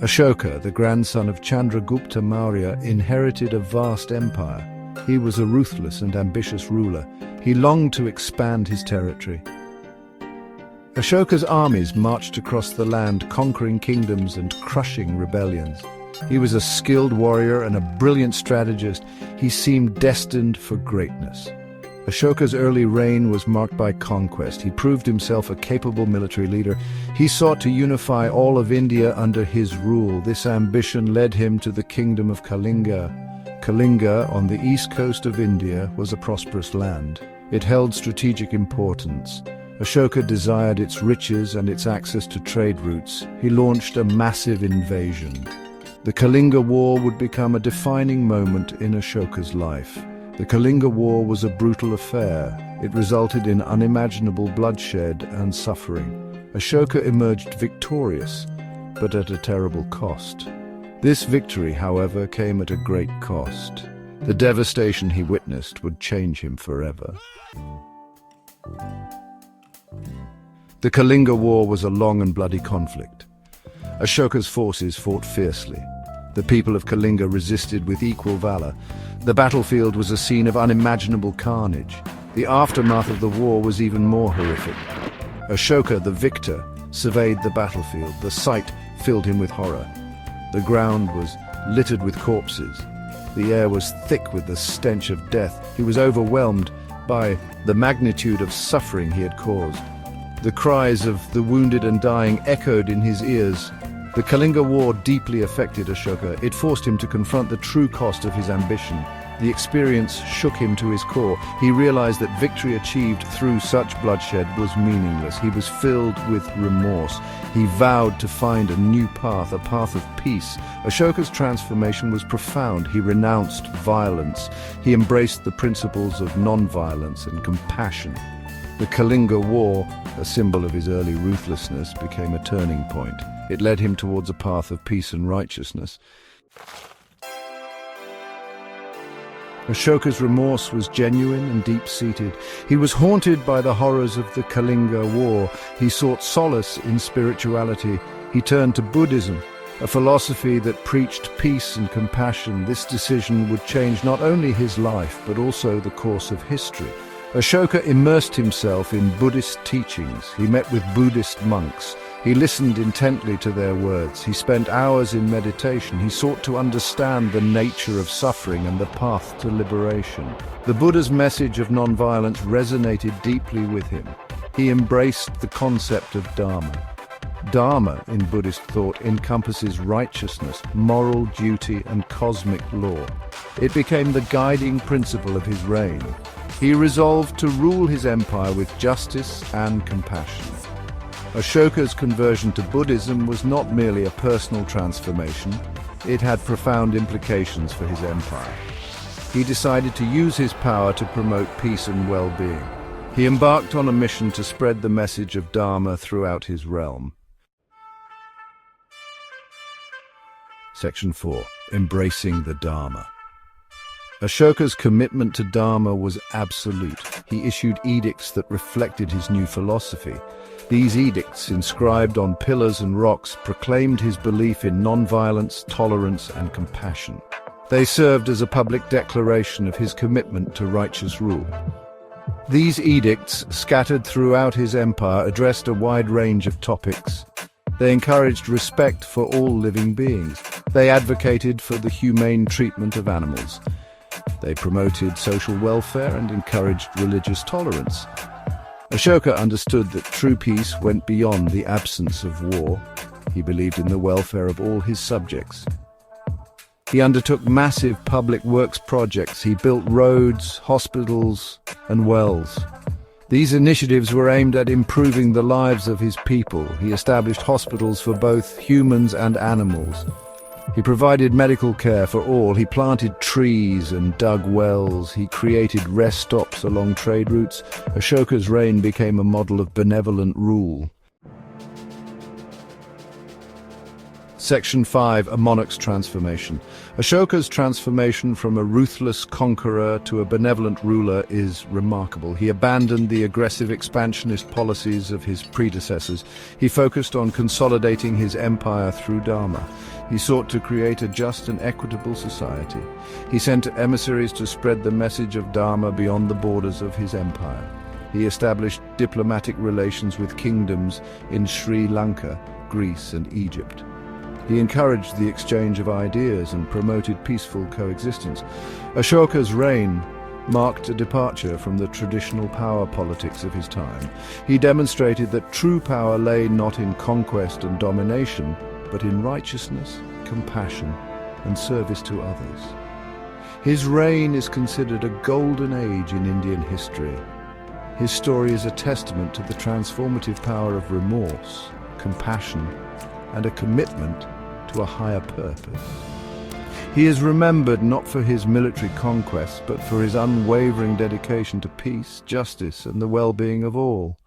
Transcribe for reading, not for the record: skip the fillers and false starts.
Ashoka, the grandson of Chandragupta Maurya, inherited a vast empire. He was a ruthless and ambitious ruler. He longed to expand his territory. Ashoka's armies marched across the land, conquering kingdoms and crushing rebellions. He was a skilled warrior and a brilliant strategist. He seemed destined for greatness. Ashoka's early reign was marked by conquest. He proved himself a capable military leader. He sought to unify all of India under his rule. This ambition led him to the kingdom of Kalinga. Kalinga, on the east coast of India, was a prosperous land. It held strategic importance. Ashoka desired its riches and its access to trade routes. He launched a massive invasion. The Kalinga War would become a defining moment in Ashoka's life. The Kalinga War was a brutal affair. It resulted in unimaginable bloodshed and suffering. Ashoka emerged victorious, but at a terrible cost. This victory, however, came at a great cost. The devastation he witnessed would change him forever. The Kalinga War was a long and bloody conflict. Ashoka's forces fought fiercely. The people of Kalinga resisted with equal valor. The battlefield was a scene of unimaginable carnage. The aftermath of the war was even more horrific. Ashoka, the victor, surveyed the battlefield. The sight filled him with horror. The ground was littered with corpses. The air was thick with the stench of death. He was overwhelmed by the magnitude of suffering he had caused. The cries of the wounded and dying echoed in his ears. The Kalinga War deeply affected Ashoka. It forced him to confront the true cost of his ambition. The experience shook him to his core. He realized that victory achieved through such bloodshed was meaningless. He was filled with remorse. He vowed to find a new path, a path of peace. Ashoka's transformation was profound. He renounced violence. He embraced the principles of non-violence and compassion. The Kalinga War, a symbol of his early ruthlessness, became a turning point. It led him towards a path of peace and righteousness. Ashoka's remorse was genuine and deep-seated. He was haunted by the horrors of the Kalinga War. He sought solace in spirituality. He turned to Buddhism, a philosophy that preached peace and compassion. This decision would change not only his life, but also the course of history. Ashoka immersed himself in Buddhist teachings. He met with Buddhist monks. He listened intently to their words. He spent hours in meditation. He sought to understand the nature of suffering and the path to liberation. The Buddha's message of non-violence resonated deeply with him. He embraced the concept of Dharma. Dharma, in Buddhist thought, encompasses righteousness, moral duty, and cosmic law. It became the guiding principle of his reign. He resolved to rule his empire with justice and compassion. Ashoka's conversion to Buddhism was not merely a personal transformation. It had profound implications for his empire. He decided to use his power to promote peace and well-being. He embarked on a mission to spread the message of Dharma throughout his realm. Section 4. Embracing the Dharma. Ashoka's commitment to Dharma was absolute. He issued edicts that reflected his new philosophy. These edicts, inscribed on pillars and rocks, proclaimed his belief in non-violence, tolerance, and compassion. They served as a public declaration of his commitment to righteous rule. These edicts, scattered throughout his empire, addressed a wide range of topics. They encouraged respect for all living beings. They advocated for the humane treatment of animals. They promoted social welfare and encouraged religious tolerance. Ashoka understood that true peace went beyond the absence of war. He believed in the welfare of all his subjects. He undertook massive public works projects. He built roads, hospitals, and wells. These initiatives were aimed at improving the lives of his people. He established hospitals for both humans and animals. He provided medical care for all. He planted trees and dug wells. He created rest stops along trade routes. Ashoka's reign became a model of benevolent rule. Section 5. A monarch's transformation. Ashoka's transformation from a ruthless conqueror to a benevolent ruler is remarkable. He abandoned the aggressive expansionist policies of his predecessors. He focused on consolidating his empire through Dharma. He sought to create a just and equitable society. He sent emissaries to spread the message of Dharma beyond the borders of his empire. He established diplomatic relations with kingdoms in Sri Lanka, Greece, and Egypt. He encouraged the exchange of ideas and promoted peaceful coexistence. Ashoka's reign marked a departure from the traditional power politics of his time. He demonstrated that true power lay not in conquest and domination, but in righteousness, compassion, and service to others. His reign is considered a golden age in Indian history. His story is a testament to the transformative power of remorse, compassion, and a commitment to a higher purpose. He is remembered not for his military conquests, but for his unwavering dedication to peace, justice, and the well-being of all.